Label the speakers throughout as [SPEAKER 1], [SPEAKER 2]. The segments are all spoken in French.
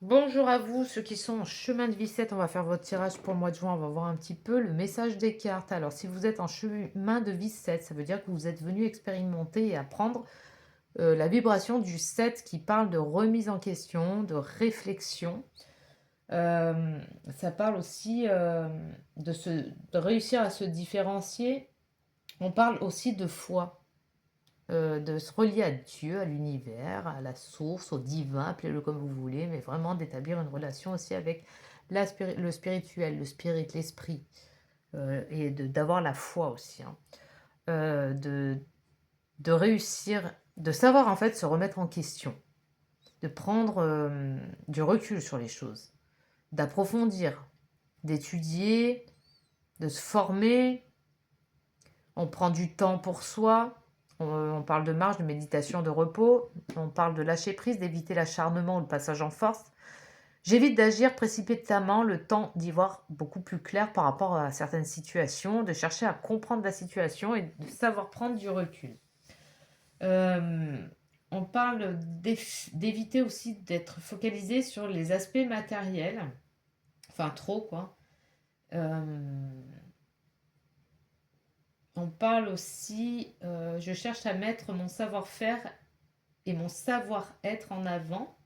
[SPEAKER 1] Bonjour à vous, ceux qui sont en chemin de vie 7, on va faire votre tirage pour le mois de juin, on va voir un petit peu le message des cartes. Alors, si vous êtes en chemin de vie 7, ça veut dire que vous êtes venu expérimenter et apprendre la vibration du 7 qui parle de remise en question, de réflexion. Euh, Ça parle aussi de réussir à se différencier. On parle aussi de foi, de se relier à Dieu, à l'univers, à la source, au divin, appelez-le comme vous voulez, mais vraiment d'établir une relation aussi avec le spirituel, le spirit, l'esprit, et d'avoir la foi aussi, hein. Euh, de, de réussir, de savoir en fait se remettre en question, de prendre du recul sur les choses, d'approfondir, d'étudier, de se former. On prend du temps pour soi. On parle de marche, de méditation, de repos. On parle de lâcher prise, d'éviter l'acharnement ou le passage en force. J'évite d'agir précipitamment, le temps d'y voir beaucoup plus clair par rapport à certaines situations, de chercher à comprendre la situation et de savoir prendre du recul. Euh, on parle d'éviter aussi d'être focalisé sur les aspects matériels, enfin trop quoi. Euh, On parle aussi, je cherche à mettre mon savoir-faire et mon savoir-être en avant.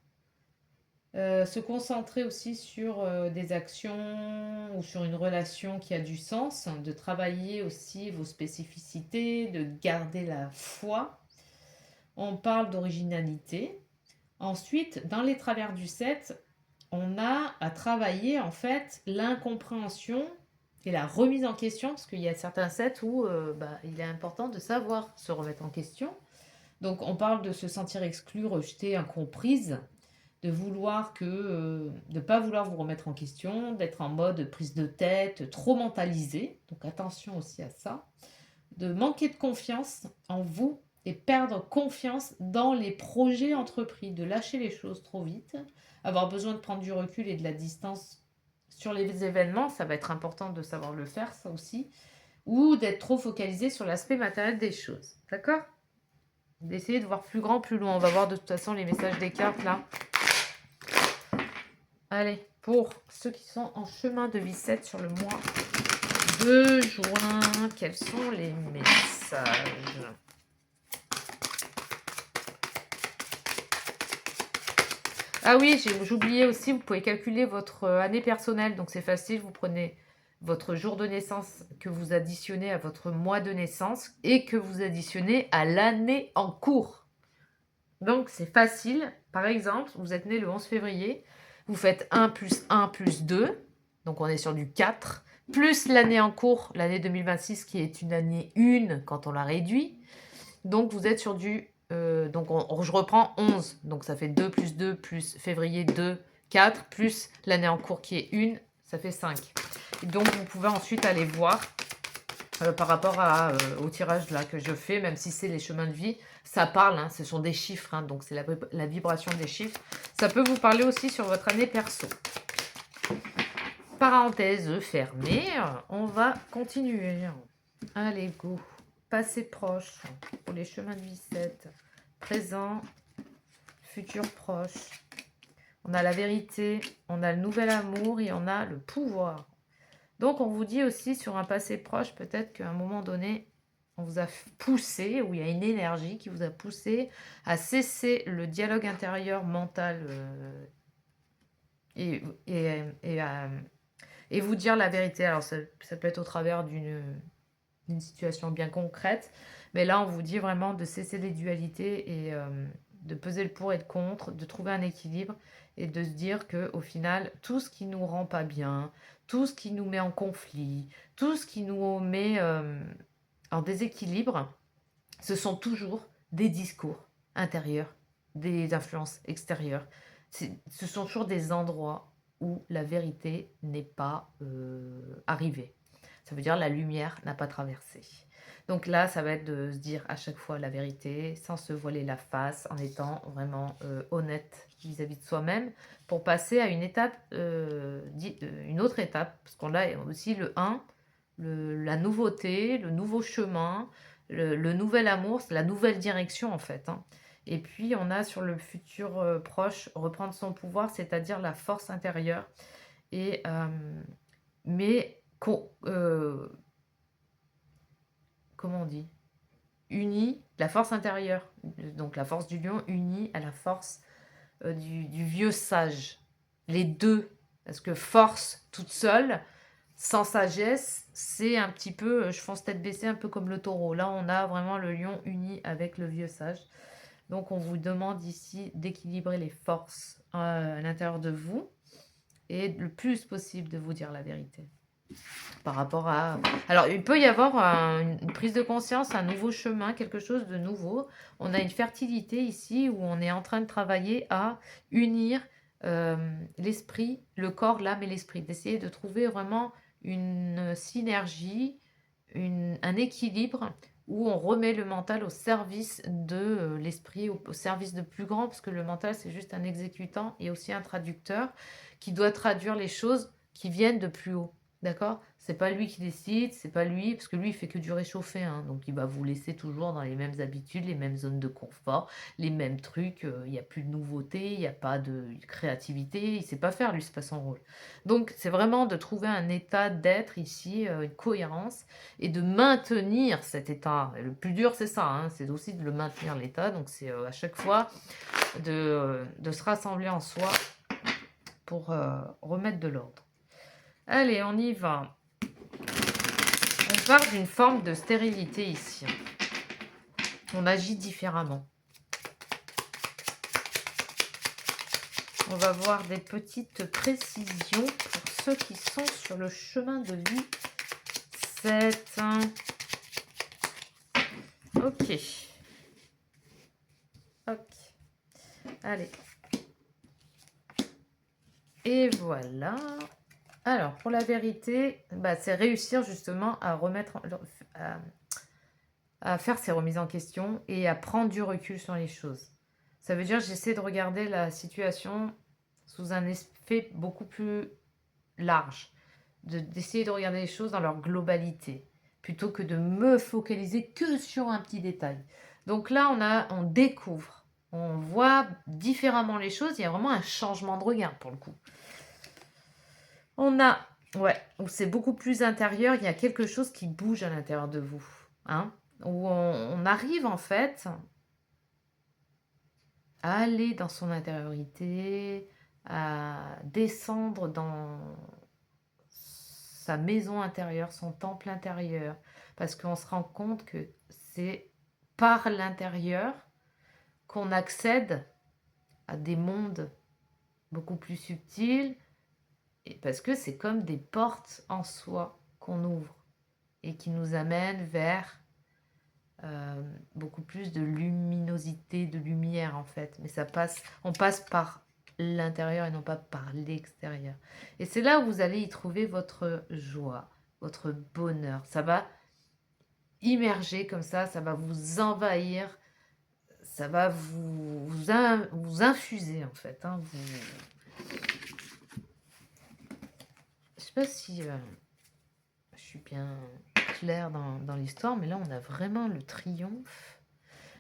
[SPEAKER 1] Se concentrer aussi sur des actions ou sur une relation qui a du sens, de travailler aussi vos spécificités, de garder la foi. On parle d'originalité. Ensuite, dans les travers du 7, on a à travailler en fait l'incompréhension et la remise en question, parce qu'il y a certains sets où il est important de savoir se remettre en question. Donc on parle de se sentir exclu, rejeté, incomprise, de vouloir de pas vouloir vous remettre en question, d'être en mode prise de tête, trop mentalisé. Donc attention aussi à ça. De manquer de confiance en vous et perdre confiance dans les projets entrepris, de lâcher les choses trop vite, avoir besoin de prendre du recul et de la distance sur les événements, ça va être important de savoir le faire, ça aussi, ou d'être trop focalisé sur l'aspect matériel des choses. D'accord? D'essayer de voir plus grand, plus loin. On va voir de toute façon les messages des cartes là. Allez, pour ceux qui sont en chemin de vie 7 sur le mois de juin, quels sont les messages? Ah oui, j'oubliais aussi, vous pouvez calculer votre année personnelle. Donc c'est facile, vous prenez votre jour de naissance que vous additionnez à votre mois de naissance et que vous additionnez à l'année en cours. Donc c'est facile. Par exemple, vous êtes né le 11 février, vous faites 1 plus 1 plus 2, donc on est sur du 4, plus l'année en cours, l'année 2026 qui est une année 1 quand on la réduit. Donc vous êtes sur du... je reprends 11, donc ça fait 2 plus février 2, 4, plus l'année en cours qui est 1, ça fait 5. Et donc vous pouvez ensuite aller voir par rapport au tirage là que je fais, même si c'est les chemins de vie, ça parle, hein, ce sont des chiffres, hein, donc c'est la vibration des chiffres. Ça peut vous parler aussi sur votre année perso. Parenthèse fermée, on va continuer. Allez, go. Passé proche pour les chemins de vie 7. Présent, futur proche. On a la vérité, on a le nouvel amour et on a le pouvoir. Donc on vous dit aussi sur un passé proche, peut-être qu'à un moment donné, on vous a poussé, ou il y a une énergie qui vous a poussé à cesser le dialogue intérieur mental et, et, et, et vous dire la vérité. Alors ça peut être au travers d'une situation bien concrète, mais là on vous dit vraiment de cesser les dualités et de peser le pour et le contre, de trouver un équilibre et de se dire que au final tout ce qui nous rend pas bien, tout ce qui nous met en conflit, tout ce qui nous met en déséquilibre, ce sont toujours des discours intérieurs, des influences extérieures. Ce sont toujours des endroits où la vérité n'est pas arrivée. Ça veut dire la lumière n'a pas traversé. Donc là, ça va être de se dire à chaque fois la vérité, sans se voiler la face, en étant vraiment honnête vis-à-vis de soi-même, pour passer à une étape, une autre étape, parce qu'on a aussi le 1, la nouveauté, le nouveau chemin, le nouvel amour, c'est la nouvelle direction en fait, hein. Et puis, on a sur le futur proche, reprendre son pouvoir, c'est-à-dire la force intérieure. Et, mais, comment on dit? Unie, la force intérieure, donc la force du lion unie à la force du vieux sage. Les deux, parce que force toute seule, sans sagesse, c'est un petit peu, je fonce tête baissée, un peu comme le taureau. Là, on a vraiment le lion uni avec le vieux sage. Donc, on vous demande ici d'équilibrer les forces à l'intérieur de vous et le plus possible de vous dire la vérité. Par rapport à... Alors, il peut y avoir une prise de conscience, un nouveau chemin, quelque chose de nouveau. On a une fertilité ici où on est en train de travailler à unir l'esprit, le corps, l'âme et l'esprit. D'essayer de trouver vraiment une synergie, un équilibre où on remet le mental au service de l'esprit, au service de plus grand, parce que le mental, c'est juste un exécutant et aussi un traducteur qui doit traduire les choses qui viennent de plus haut. D'accord? C'est pas lui qui décide, c'est pas lui, parce que lui, il fait que du réchauffé, hein, donc il va vous laisser toujours dans les mêmes habitudes, les mêmes zones de confort, les mêmes trucs, il n'y a plus de nouveauté, il n'y a pas de créativité, il sait pas faire, lui, c'est pas son rôle. Donc, c'est vraiment de trouver un état d'être ici, une cohérence, et de maintenir cet état. Et le plus dur, c'est ça, hein, c'est aussi de le maintenir, l'état, donc c'est à chaque fois de se rassembler en soi pour remettre de l'ordre. Allez, on y va. On part d'une forme de stérilité ici. On agit différemment. On va voir des petites précisions pour ceux qui sont sur le chemin de vie 7. Ok. Ok. Allez. Et voilà. Alors, pour la vérité, c'est réussir justement à remettre, à faire ces remises en question et à prendre du recul sur les choses. Ça veut dire que j'essaie de regarder la situation sous un effet beaucoup plus large, d'essayer de regarder les choses dans leur globalité, plutôt que de me focaliser que sur un petit détail. Donc là, on découvre, on voit différemment les choses, il y a vraiment un changement de regard pour le coup. On a, ouais, où c'est beaucoup plus intérieur, il y a quelque chose qui bouge à l'intérieur de vous, hein, où on arrive en fait à aller dans son intériorité, à descendre dans sa maison intérieure, son temple intérieur, parce qu'on se rend compte que c'est par l'intérieur qu'on accède à des mondes beaucoup plus subtils, et parce que c'est comme des portes en soi qu'on ouvre et qui nous amènent vers beaucoup plus de luminosité, de lumière en fait. Mais on passe par l'intérieur et non pas par l'extérieur. Et c'est là où vous allez y trouver votre joie, votre bonheur. Ça va immerger comme ça va vous envahir, ça va vous infuser en fait. Hein, Je sais pas si je suis bien claire dans l'histoire, mais là on a vraiment le triomphe,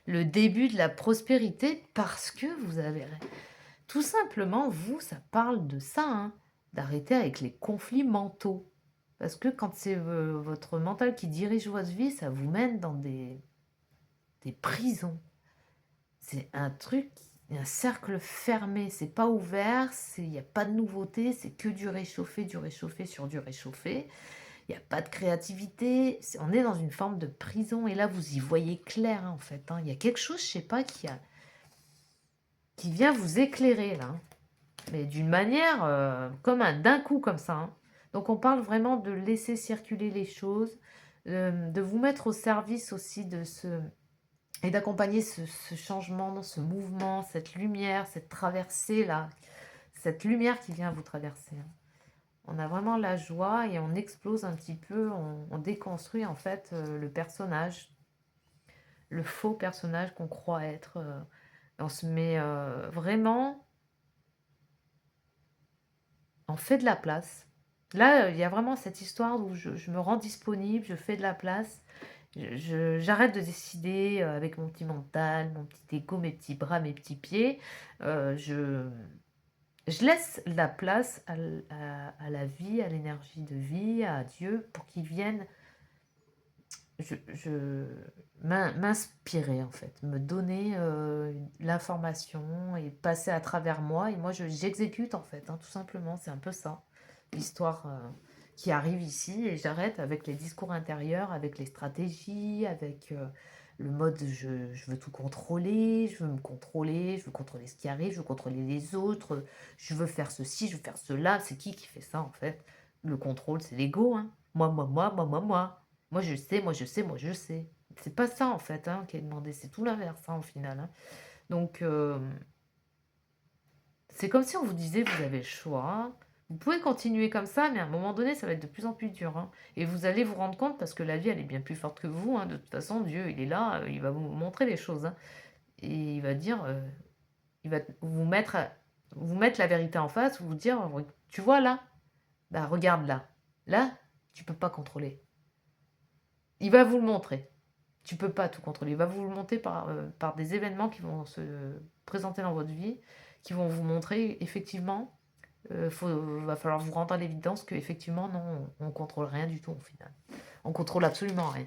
[SPEAKER 1] le début de la prospérité, parce que vous avez... Tout simplement, ça parle de ça, hein, d'arrêter avec les conflits mentaux. Parce que quand c'est votre mental qui dirige votre vie, ça vous mène dans des prisons. C'est un cercle fermé, c'est pas ouvert, il n'y a pas de nouveauté, c'est que du réchauffé sur du réchauffé. Il n'y a pas de créativité, on est dans une forme de prison, et là vous y voyez clair, hein, en fait. Hein. Il y a quelque chose, je sais pas, qui vient vous éclairer là, mais d'une manière comme d'un coup comme ça. Hein. Donc on parle vraiment de laisser circuler les choses, de vous mettre au service aussi et d'accompagner ce changement, ce mouvement, cette lumière, cette traversée là, cette lumière qui vient vous traverser. Hein. On a vraiment la joie et on explose un petit peu, on déconstruit en fait le personnage, le faux personnage qu'on croit être. On se met vraiment, on fait de la place. Là, il y a vraiment cette histoire où je me rends disponible, je fais de la place J'arrête de décider avec mon petit mental, mon petit ego, mes petits bras, mes petits pieds. Je laisse la place à la vie, à l'énergie de vie, à Dieu, pour qu'il vienne m'inspirer, en fait, me donner l'information et passer à travers moi. Et moi, j'exécute, en fait, hein, tout simplement. C'est un peu ça, l'histoire qui arrive ici. Et j'arrête avec les discours intérieurs, avec les stratégies, avec le mode je veux tout contrôler, je veux me contrôler, je veux contrôler ce qui arrive, je veux contrôler les autres, je veux faire ceci, je veux faire cela. C'est qui fait ça, en fait? Le contrôle, c'est l'ego, hein. Moi, moi, moi, moi, moi, moi. Moi, je sais, moi, je sais, moi, je sais. C'est pas ça, en fait, hein, qui est demandé. C'est tout l'inverse, hein, au final, hein. Donc, c'est comme si on vous disait, vous avez le choix. Vous pouvez continuer comme ça, mais à un moment donné, ça va être de plus en plus dur, hein. Et vous allez vous rendre compte, parce que la vie, elle est bien plus forte que vous, hein. De toute façon, Dieu, il est là, il va vous montrer les choses, hein. Et il va dire, il va vous mettre la vérité en face, vous dire, tu vois là, bah regarde là. Là, tu peux pas contrôler. Il va vous le montrer. Tu peux pas tout contrôler. Il va vous le montrer par des événements qui vont se présenter dans votre vie, qui vont vous montrer effectivement, va falloir vous rendre à l'évidence que effectivement non, on contrôle rien du tout au final. On contrôle absolument rien.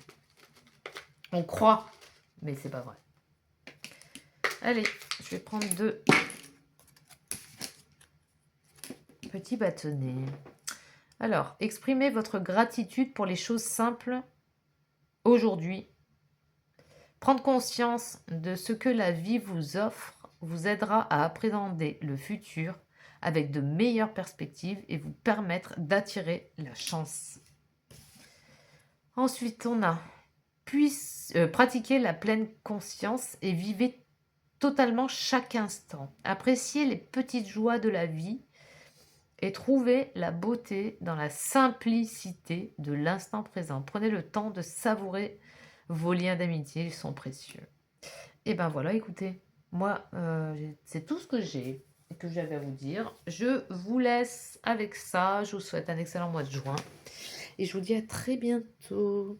[SPEAKER 1] On croit, mais c'est pas vrai. Allez, je vais prendre 2 petits bâtonnets. Alors, exprimez votre gratitude pour les choses simples aujourd'hui. Prendre conscience de ce que la vie vous offre vous aidera à appréhender le futur avec de meilleures perspectives et vous permettre d'attirer la chance. Ensuite, on a pratiquer la pleine conscience et vivez totalement chaque instant. Appréciez les petites joies de la vie et trouvez la beauté dans la simplicité de l'instant présent. Prenez le temps de savourer vos liens d'amitié, ils sont précieux. Et ben voilà, écoutez, moi, c'est tout ce que j'ai et que j'avais à vous dire. Je vous laisse avec ça. Je vous souhaite un excellent mois de juin. Et je vous dis à très bientôt.